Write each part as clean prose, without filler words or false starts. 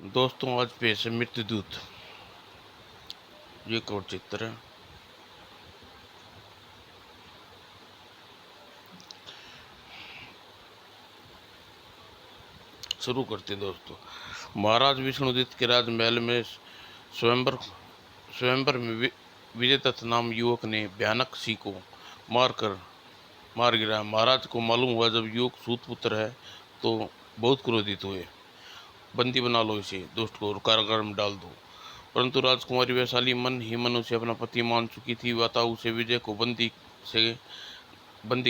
दोस्तों आज पेश है मृत्युदूत। ये एक और चित्र है। शुरू करते हैं दोस्तों। महाराज विष्णुदत्त के राजमहल में स्वयंवर स्वयंवर में विजय दत्त नाम युवक ने भयानक सी को मार गिरा। महाराज को मालूम हुआ जब युवक सूत पुत्र है तो बहुत क्रोधित हुए। बंदी बना लो इसे, दुष्ट को कारागार में डाल दो। परंतु राजकुमारी वैशाली मन ही मन उसे अपना पति मान चुकी थी। अतः उसे विजय को बंदी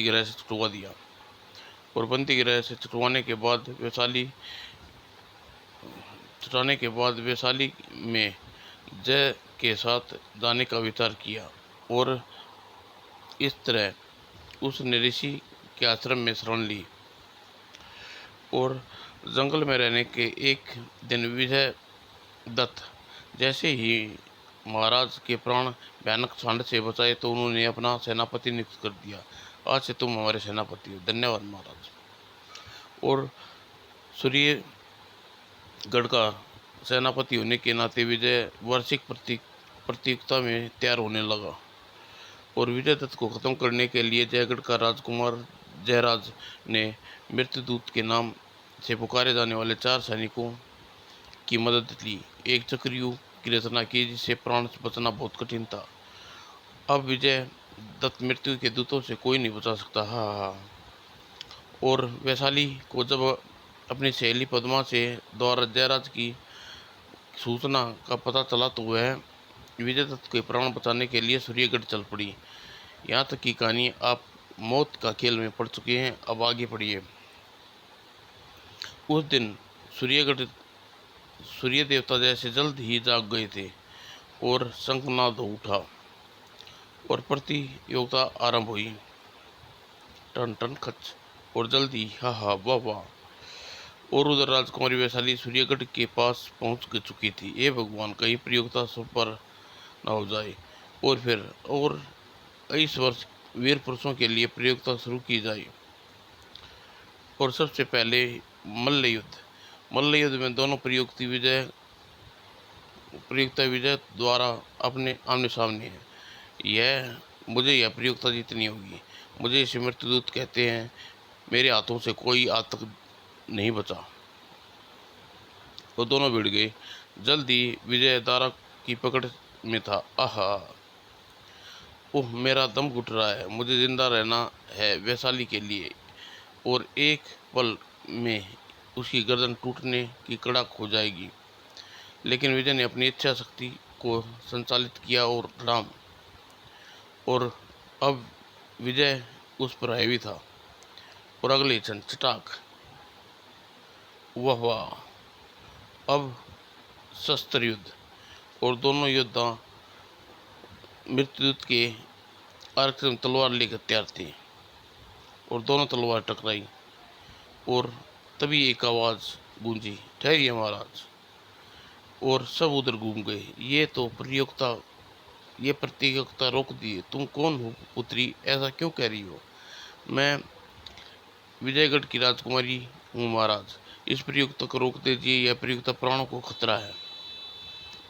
गृह से छुटवा दिया। और बंदी गृह से छुटाने के बाद वैशाली में जय के साथ जाने का विचार किया। और इस तरह उसने ऋषि के आश्रम में शरण ली। और जंगल में रहने के एक दिन विजय दत्त जैसे ही महाराज के प्राण भयानक सांड से बचाए तो उन्होंने अपना सेनापति नियुक्त कर दिया। आज से तुम हमारे सेनापति हो। धन्यवाद महाराज। और सूर्यगढ़ का सेनापति होने के नाते विजय वार्षिक प्रतियोगिता में तैयार होने लगा। और विजय दत्त को खत्म करने के लिए जयगढ़ का राजकुमार जयराज ने मृत्युदूत के नाम से पुकारे जाने वाले 4 सैनिकों की मदद ली। एक चक्रव्यूह की रचना की जिससे प्राण बचना बहुत कठिन था। अब विजय दत्त मृत्यु के दूतों से कोई नहीं बचा सकता। हाँ। और वैशाली को जब अपनी सहेली पद्मा से द्वारा जयराज की सूचना का पता चला तो वह विजय दत्त के प्राण बचाने के लिए सूर्यगढ़ चल पड़ी। यहाँ तक की कहानी आप मौत का खेल में पड़ चुके हैं। अब आगे पढ़िए। उस दिन सूर्य देवता जैसे जल्द ही जाग गए थे और शंखनाद उठा और प्रतियोगिता आरंभ हुई। टन टन खच और जल्दी हा हा वाह वाह। और उधर राजकुमारी वैशाली सूर्यगढ़ के पास पहुंच चुकी थी। हे भगवान, कहीं प्रतियोगिता सब पर न हो जाए और फिर और इस वर्ष वीर पुरुषों के लिए प्रतियोगिता शुरू की जाए। और सबसे पहले मल्ल युद्ध में दोनों प्रतियोगिता विजय द्वारा अपने आमने सामने है। यह प्रतियोगिता जीतनी होगी। मुझे इसे मृत्युदूत कहते हैं। मेरे हाथों से कोई आज तक नहीं बचा। वो दोनों भिड़ गए। जल्दी विजय दारा की पकड़ में था। आहा, ओह मेरा दम घुट रहा है। मुझे जिंदा रहना है वैशाली के लिए। और एक पल में उसकी गर्दन टूटने की कड़ाक हो जाएगी। लेकिन विजय ने अपनी इच्छा शक्ति को संचालित किया और राम और अब विजय उस पर हावी था। और अगले क्षण चटाक, वाह वाह। अब शस्त्र युद्ध। और दोनों योद्धा मृत्युदूत के अर्क से तलवार लेकर तैयार थे। और दोनों तलवार टकराई और तभी एक आवाज गूंजी, ठहरिए महाराज। और सब उधर घूम गए। ये प्रतियोगिता रोक दिए। तुम कौन हो पुत्री? ऐसा क्यों कह रही हो? मैं विजयगढ़ की राजकुमारी हूँ महाराज। इस प्रतियोगिता को रोक दीजिए। यह प्रतियोगिता प्राणों को खतरा है।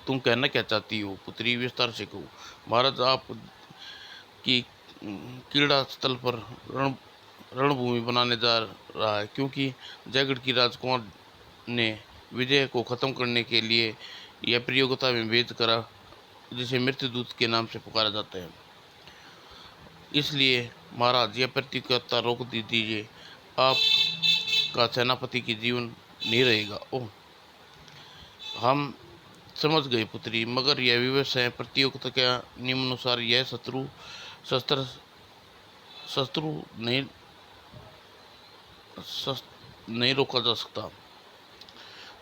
तुम कहना क्या चाहती हो पुत्री? विस्तार से कहो। महाराज, आप की क्रीड़ा स्थल पर रणभूमि बनाने जा रहा है, क्योंकि जयगढ़ की राजकुमार ने विजय को खत्म करने के लिए यह प्रतियोगिता में भेज करा जिसे मृत्युदूत के नाम से पुकारा जाता है। इसलिए महाराज, यह प्रतियोगिता रोक दीजिए। आपका सेनापति की जीवन नहीं रहेगा। ओह, हम समझ गए पुत्री, मगर यह विवश है। प्रतियोगिता के नियमानुसार यह शत्रु नहीं रोका जा सकता।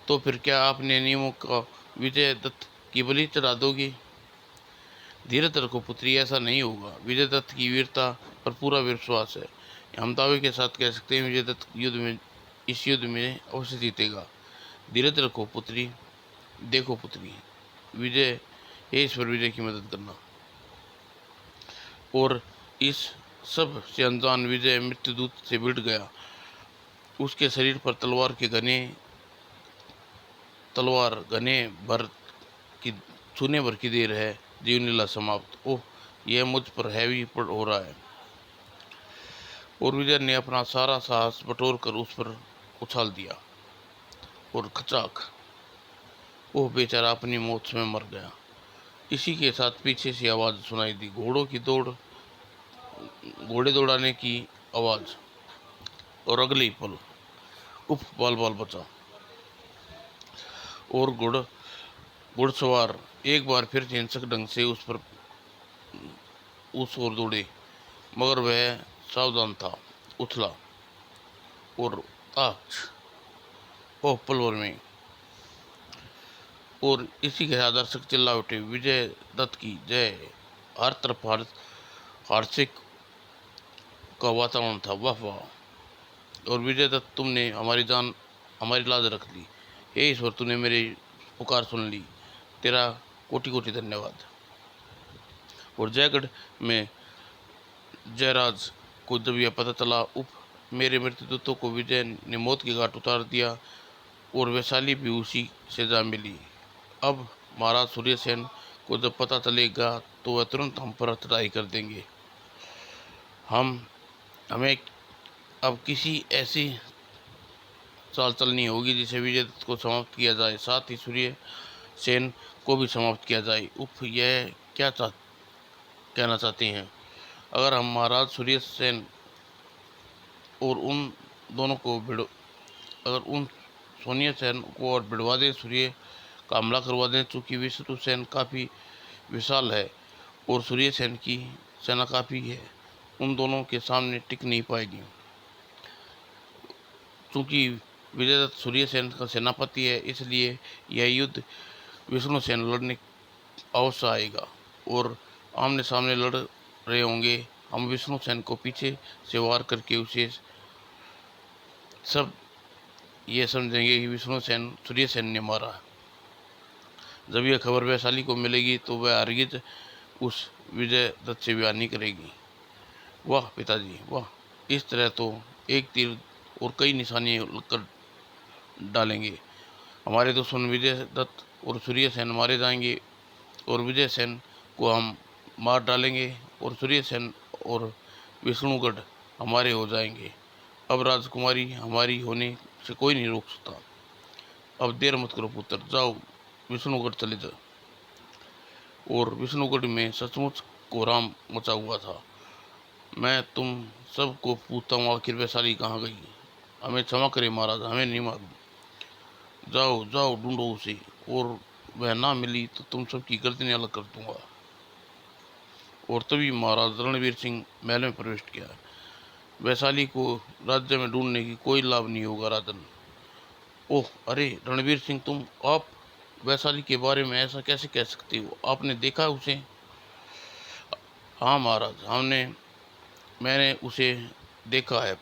तो फिर क्या आपने नियमों का विजय दत्त की बलि चढ़ा दोगे? धीरज रखो पुत्री, ऐसा नहीं होगा। विजय दत्त की वीरता पर पूरा विश्वास है। हम दावे के साथ कह सकते हैं विजय दत्त इस युद्ध में अवश्य जीतेगा। धीरज रखो पुत्री। देखो पुत्री, विजय हे ईश्वर, विजय की मदद करना। और इस सब से अनजान विजय मृत्युदूत से भिड़ गया। उसके शरीर पर तलवार के घने तलवार घने भर की छूने भर की देर है, जीवन लीला समाप्त। ओह, यह मुझ पर हैवी पड़ हो रहा है। और विजय ने अपना सारा साहस बटोर कर उस पर उछाल दिया और खचाक, ओह बेचारा अपनी मौत में मर गया। इसी के साथ पीछे से आवाज सुनाई दी, घोड़ों की दौड़, घोड़े दौड़ाने की आवाज। और अगले ही पल उफ, बाल बाल बचा। और घुड़सवार एक बार फिर हिंसक ढंग से उस ओर दौड़े, मगर वह सावधान था, उछला और आच, ओह पल भर में। और इसी के साथ दर्शक चिल्ला उठे, विजय दत्त की जय। हर तरफ हार्दिक का वातावरण था, वाह वाह। और विजय दत्त, तुमने हमारी जान, हमारी लाज रख ली। हे ईश्वर, तूने मेरी पुकार सुन ली, तेरा कोटि कोटि धन्यवाद। और जयगढ़ में जयराज को जब यह पता चला, उप मेरे मृत्युदूतों को विजय ने मौत के घाट उतार दिया और वैशाली भी उसी से जा मिली। अब महाराज सूर्यसेन को जब पता चलेगा तो वह तुरंत हम पर चढ़ाई कर देंगे। हमें अब किसी ऐसी चाल चलनी होगी जिसे विजय दत्त को समाप्त किया जाए, साथ ही सूर्यसेन को भी समाप्त किया जाए। उफ, यह क्या कहना चाहते हैं? अगर हम महाराज सूर्यसेन और उन दोनों को अगर उन सोनिया सेन को और भिड़वा दें, सूर्य का हमला करवा दें, चूँकि विष्णु सेन काफ़ी विशाल है और सूर्य सेन की सेना काफ़ी है, उन दोनों के सामने टिक नहीं पाएगी। चूँकि विजयदत्त सूर्य सेन का सेनापति है, इसलिए यह युद्ध विष्णु सेन लड़ने अवश्य आएगा और आमने सामने लड़ रहे होंगे। हम विष्णु सेन को पीछे से वार करके उसे सब ये समझेंगे कि विष्णु सेन सूर्य सेन ने मारा। जब यह खबर वैशाली को मिलेगी तो वह हरगिज उस विजय दत्त से विवाह नहीं करेगी। वाह पिताजी वाह, इस तरह तो एक तीर और कई निशाने कर डालेंगे। हमारे दुश्मन विजय दत्त और सूर्य सेन मारे जाएंगे और विजय सेन को हम मार डालेंगे और सूर्य सेन और विष्णुगढ़ हमारे हो जाएंगे। अब राजकुमारी हमारी होने से कोई नहीं रोक सकता। अब देर मत करो पुत्र, जाओ विष्णुगढ़ चले जाओ। और विष्णुगढ़ में सचमुच कोहराम मचा हुआ था। मैं तुम सबको पूछता हूँ, आखिर वैशाली कहाँ गई? हमें क्षमा करें महाराज, हमें नहीं मालूम। जाओ जाओ ढूंढो उसे, और वह ना मिली तो तुम सबकी गर्दनें अलग कर दूंगा। और तभी महाराज रणवीर सिंह महल में प्रवेश किया। वैशाली को राज्य में ढूंढने की कोई लाभ नहीं होगा राजन। ओह अरे रणवीर सिंह, आप वैशाली के बारे में ऐसा कैसे कह सकते हो? आपने देखा उसे? हाँ महाराज, मैंने उसे देखा है,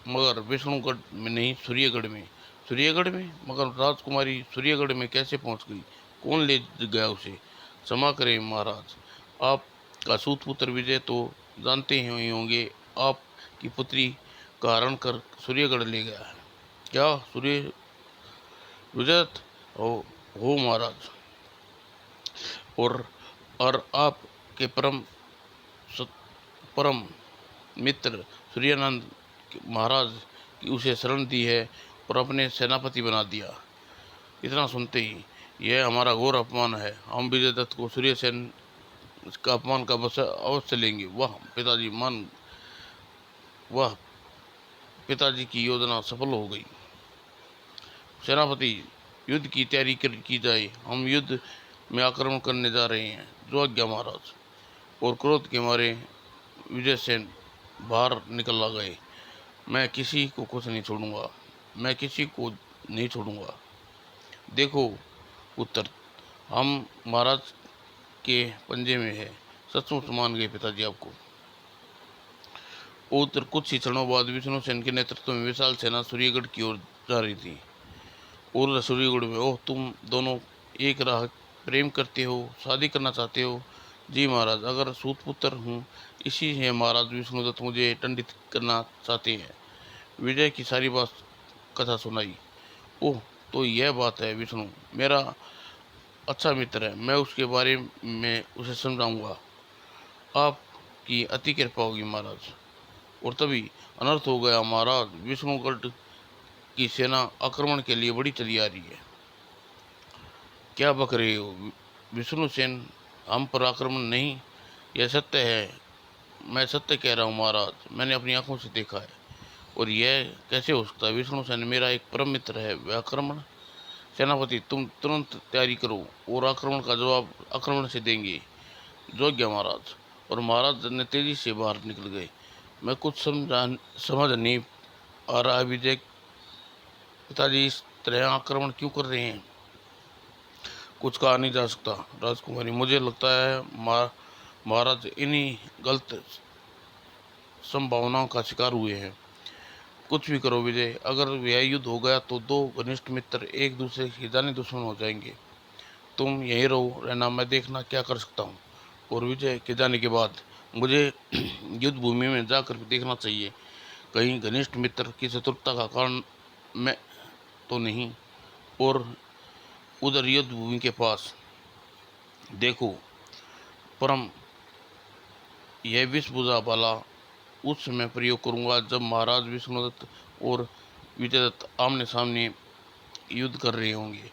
मगर विष्णुगढ़ में नहीं, सूर्यगढ़ में। सूर्यगढ़ में? मगर राजकुमारी सूर्यगढ़ में कैसे पहुंच गई? कौन ले गया उसे? क्षमा करें महाराज, आपका सूत पुत्र विजय तो जानते ही होंगे, आपकी पुत्री का हरण कर सूर्यगढ़ ले गया है। क्या सूर्य विजय हो महाराज? और आपके परम मित्र सूर्यानंद महाराज की उसे शरण दी है और अपने सेनापति बना दिया। इतना सुनते ही यह हमारा घोर अपमान है। हम विजय दत्त को सूर्यसेन का अपमान का बस अवश्य लेंगे। वाह पिताजी की योजना सफल हो गई। सेनापति, युद्ध की तैयारी की जाए, हम युद्ध में आक्रमण करने जा रहे हैं। जो आज्ञा महाराज। और क्रोध के मारे विजय सेन बाहर निकल आ गए। मैं किसी को कुछ नहीं छोड़ूंगा, मैं किसी को नहीं छोड़ूंगा। देखो पुत्र, हम महाराज के पंजे में है। सचमुच मान गए पिताजी आपको। उत्तर कुछ ही क्षणों बाद विष्णु सेन के नेतृत्व में विशाल सेना सूर्यगढ़ की ओर जा रही थी। और सूर्यगढ़ में, ओह तुम दोनों एक राह प्रेम करते हो, शादी करना चाहते हो? जी महाराज, अगर सूत पुत्र हूँ, इसी है महाराज विष्णुदत्त मुझे दंडित करना चाहते हैं। विजय की सारी बात कथा सुनाई। ओह तो यह बात है, विष्णु मेरा अच्छा मित्र है, मैं उसके बारे में उसे समझाऊंगा। आपकी अति कृपा होगी महाराज। और तभी अनर्थ हो गया महाराज। विष्णुगढ़ की सेना आक्रमण के लिए बड़ी चली आ रही है। क्या बक रहे हो विष्णु सेन, हम पर आक्रमण नहीं, यह सत्य है। मैं सत्य कह रहा हूँ महाराज, मैंने अपनी आंखों से देखा है। और यह कैसे हो सकता है? विष्णु सेन मेरा एक परम मित्र है, वह आक्रमण। सेनापति तुम तुरंत तैयारी करो और आक्रमण का जवाब आक्रमण से देंगे। योग्य महाराज। और महाराज ने तेजी से बाहर निकल गए। मैं कुछ समझ नहीं आ रहा है विजय, पिताजी इस तरह आक्रमण क्यों कर रहे हैं? कुछ कहा नहीं जा सकता राजकुमारी। मुझे लगता है महाराज इन्हीं गलत संभावनाओं का शिकार हुए हैं। कुछ भी करो विजय, अगर यह युद्ध हो गया तो दो घनिष्ठ मित्र एक दूसरे के जाने दुश्मन हो जाएंगे। तुम यहीं रहो रहना, मैं देखना क्या कर सकता हूँ। और विजय के जाने के बाद मुझे युद्ध भूमि में जाकर देखना चाहिए, कहीं घनिष्ठ मित्र की चतुरता का कारण मैं तो नहीं। और उधर युद्ध भूमि के पास देखो, परम यह विष बुझा वाला उस समय प्रयोग करूंगा जब महाराज विष्णुदत्त और विजयदत्त आमने सामने युद्ध कर रहे होंगे।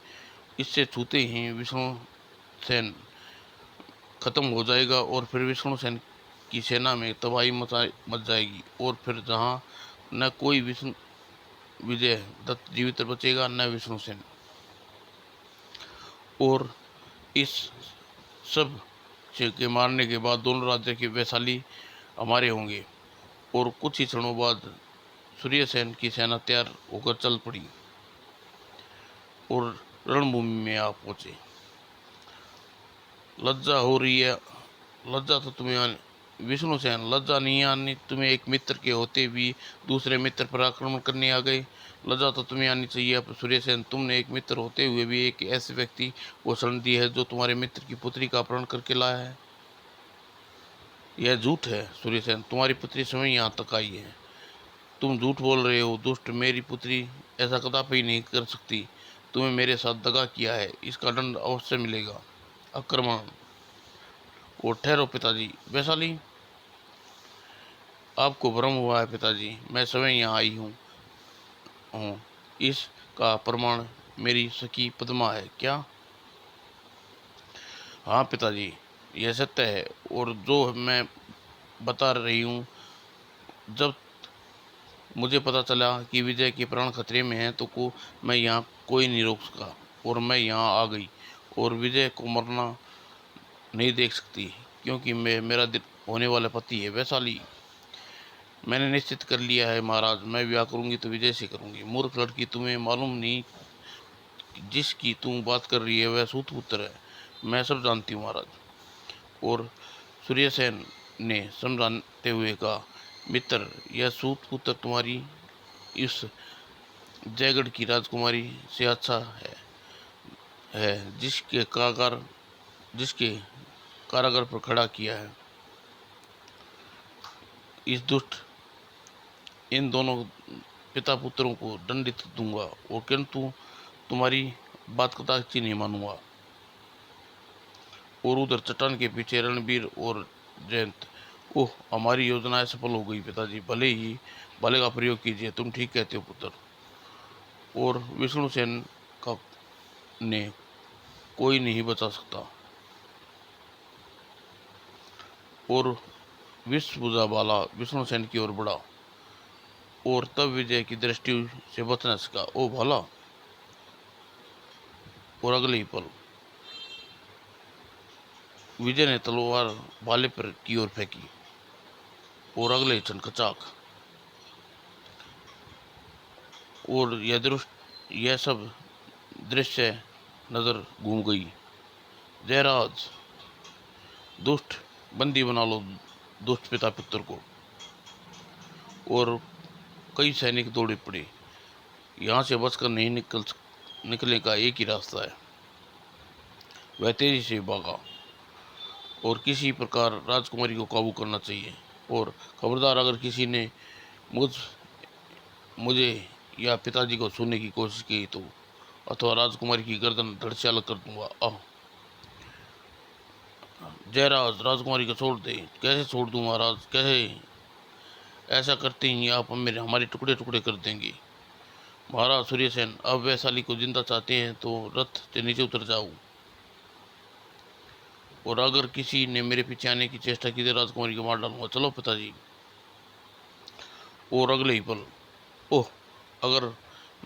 इससे छूते ही विष्णु सेन खत्म हो जाएगा और फिर विष्णु सेन की सेना में तबाही मच जाएगी। और फिर जहाँ न कोई विष्णु विजय दत्त जीवित बचेगा, न विष्णु सेन। और इस सब के मारने के बाद दोनों राज्य के वैशाली हमारे होंगे। और कुछ ही क्षणों बाद सूर्यसेन की सेना तैयार होकर चल पड़ी और रणभूमि में आ पहुंचे। लज्जा हो रही है? लज्जा तो तुम्हें विष्णु सेन, लज्जा नहीं आनी तुम्हें? एक मित्र के होते भी दूसरे मित्र पर आक्रमण करने आ गए। लज्जा तो तुम्हें आनी चाहिए। अब सूर्यसेन, तुमने एक मित्र होते हुए भी एक ऐसे व्यक्ति को शरण दी है जो तुम्हारे मित्र की पुत्री का अपहरण करके लाया है। यह झूठ है सूर्यसेन, तुम्हारी पुत्री स्वयं यहाँ तक आई है। तुम झूठ बोल रहे हो दुष्ट। मेरी पुत्री ऐसा कदापि नहीं कर सकती। तुम्हें मेरे साथ दगा किया है, इसका दंड अवश्य मिलेगा। आक्रमण। और ठहरो पिताजी। वैशाली, आपको भ्रम हुआ है पिताजी, मैं स्वयं यहाँ आई हूँ। इसका प्रमाण मेरी सखी पद्मा है। क्या? हाँ पिताजी, यह सत्य है। और जो मैं बता रही हूँ, जब मुझे पता चला कि विजय के प्राण खतरे में हैं तो मैं यहाँ कोई नहीं रोक सका और मैं यहाँ आ गई। और विजय को मरना नहीं देख सकती, क्योंकि मेरा होने वाला पति है। वैशाली, मैंने निश्चित कर लिया है महाराज, मैं विवाह करूंगी तो विजय से करूंगी। मूर्ख लड़की, तुम्हें मालूम नहीं जिसकी तुम बात कर रही है वह सूत पुत्र है। मैं सब जानती हूँ महाराज। और सूर्यसेन ने समझाते हुए कहा, मित्र, यह सूत पुत्र तुम्हारी इस जयगढ़ की राजकुमारी से अच्छा है जिसके कारागार पर खड़ा किया है। इस दुष्ट इन दोनों पिता पुत्रों को दंडित दूंगा, और किंतु तुम्हारी बात कदापि नहीं मानूंगा। और उधर चट्टान के पीछे रणबीर और जयंत। ओह, हमारी योजनाएं सफल हो गई पिताजी। भले ही भले का प्रयोग कीजिए, तुम ठीक कहते हो पुत्र। और विष्णुसेन का ने कोई नहीं बचा सकता। और विश्वभुजा वाला विष्णुसेन की ओर बढ़ा और तब विजय की दृष्टि से बच न सका। ओ भला! और अगले ही पल विजय ने तलवार भाले पर की ओर फेंकी और अगले ही क्षण कचाक। और यह सब दृश्य नजर घूम गई। जयराज, दुष्ट, बंदी बना लो दुष्ट पिता पुत्र को। और कई सैनिक दौड़े पड़े। यहाँ से बचकर नहीं निकलने का एक ही रास्ता है। वह तेजी से भागा और किसी प्रकार राजकुमारी को काबू करना चाहिए। और खबरदार, अगर किसी ने मुझे या पिताजी को छूने की कोशिश की तो अथवा राजकुमारी की गर्दन धड़ से अलग कर दूंगा। जयराज, राजकुमारी को छोड़ दे। कैसे छोड़ दूं महाराज, कैसे? ऐसा करते ही आप मेरे हमारे टुकड़े टुकड़े कर देंगे। महाराज सूर्यसेन, अब वैशाली को जिंदा चाहते हैं तो रथ से नीचे उतर जाओ, और अगर किसी ने मेरे पीछे आने की चेष्टा की तो राजकुमारी को मार डालूंगा। चलो पिताजी। और अगले ही पल, ओह, अगर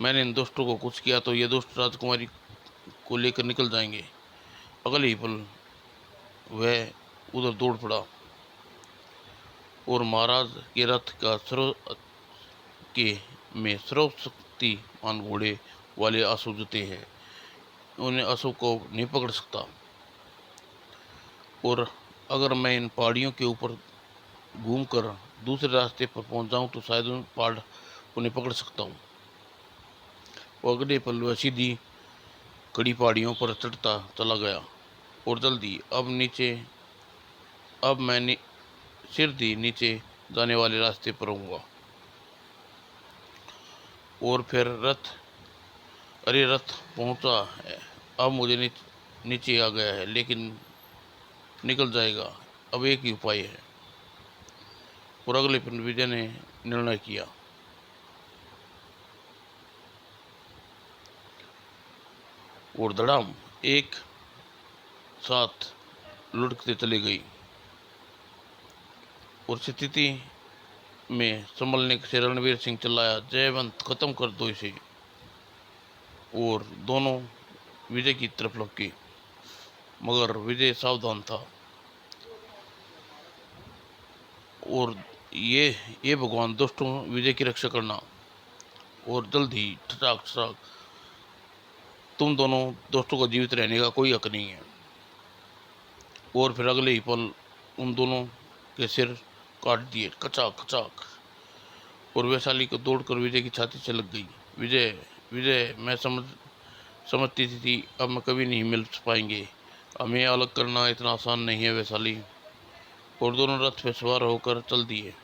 मैंने इन दोस्तों को कुछ किया तो ये दोस्त राजकुमारी को लेकर निकल जाएंगे। अगले ही पल वह उधर दौड़ पड़ा, और महाराज के रथ का स्रोत के में सर्वशक्तिमान घोड़े वाले अशोक जुते हैं। उन्हें अशोक को नहीं पकड़ सकता, और अगर मैं इन पहाड़ियों के ऊपर घूमकर दूसरे रास्ते पर पहुंच जाऊं तो शायद उन पहाड़ उन्हें पकड़ सकता हूं। वो अगले पल वह सीधी कड़ी पहाड़ियों पर चढ़ता चला गया, और जल्दी अब मैं सीधी नीचे जाने वाले रास्ते पर रहूंगा। और फिर अरे रथ पहुंचा है, अब मुझे नीचे आ गया है, लेकिन निकल जाएगा। अब एक ही उपाय है। और अगले पल विजय ने निर्णय किया, और धड़ाम एक साथ लुढ़कते चले गई, और स्थिति में संभलने से रणवीर सिंह चिल्लाया, जयवंत, खत्म कर दो इसे। और दोनों विजय की तरफ लपके, मगर विजय सावधान था। और ये भगवान, दोस्तों विजय की रक्षा करना। और जल्द ही ठटाक ठटाक, तुम दोनों दोस्तों को जीवित रहने का कोई हक नहीं है। और फिर अगले ही पल उन दोनों के सिर काट दिए, कचाक कचाक। और वैशाली को दौड़कर विजय की छाती से लग गई। विजय, विजय, मैं समझती थी अब मैं कभी नहीं मिल पाएंगे। हमें अलग करना इतना आसान नहीं है वैशाली। और दोनों रथ पे सवार होकर चल दिए।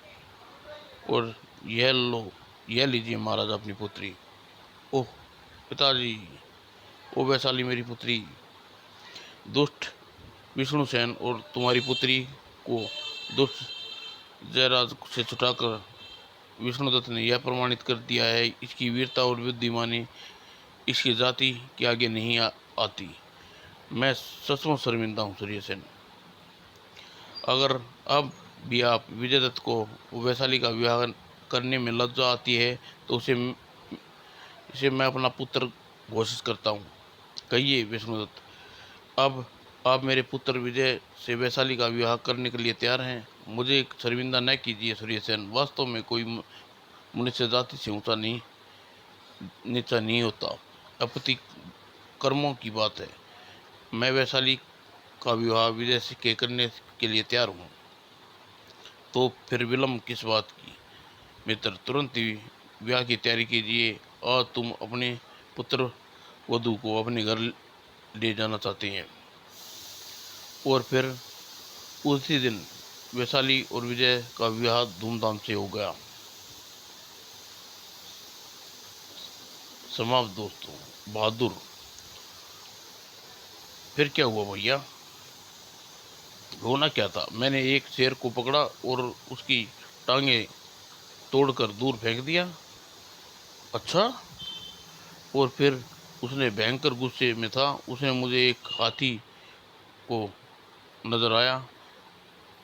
और यह लीजिए महाराज अपनी पुत्री। ओह पिताजी, ओ वैशाली मेरी पुत्री। दुष्ट विष्णुसेन और तुम्हारी पुत्री को दुष्ट जयराज से छुटाकर विष्णुदत्त ने यह प्रमाणित कर दिया है, इसकी वीरता और बुद्धिमानी इसकी जाति के आगे नहीं आती। मैं सचमुच शर्मिंदा हूँ सूर्यसेन। अगर अब भी आप विजय दत्त को वैशाली का विवाह करने में लज्जा आती है तो इसे मैं अपना पुत्र घोषित करता हूँ। कहिए विष्णुदत्त, अब आप मेरे पुत्र विजय से वैशाली का विवाह करने के लिए तैयार हैं? मुझे शर्मिंदा न कीजिए सूर्यसेन। वास्तव में कोई मनुष्य जाति से नीचा नहीं होता। अपति कर्मों की बात है। मैं वैशाली का विवाह विजय से करने के लिए तैयार हूँ। तो फिर विलम्ब किस बात की? मित्र, तुरंत ही विवाह की तैयारी कीजिए। और तुम अपने पुत्र वधू को अपने घर ले जाना चाहते हैं। और फिर उसी दिन वैशाली और विजय का विवाह धूमधाम से हो गया। समाप्त दोस्तों। बहादुर। फिर क्या हुआ भैया? होना क्या था? मैंने एक शेर को पकड़ा और उसकी टांगे तोड़कर दूर फेंक दिया। अच्छा? और फिर उसने भयंकर गुस्से में था। उसने मुझे एक हाथी को नजर आया,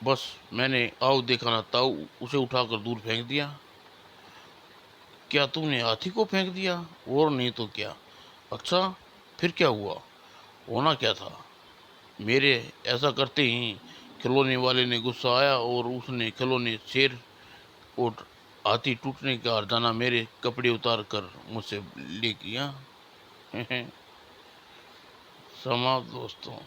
बस मैंने आओ देखा ना ताऊ उसे उठाकर दूर फेंक दिया। क्या तुमने हाथी को फेंक दिया? और नहीं तो क्या। अच्छा, फिर क्या हुआ? होना क्या था? मेरे ऐसा करते ही खिलौने वाले ने गुस्सा आया और उसने खिलौने शेर और हाथी टूटने का हर्जाना मेरे कपड़े उतार कर मुझसे ले किया। समाप्त दोस्तों।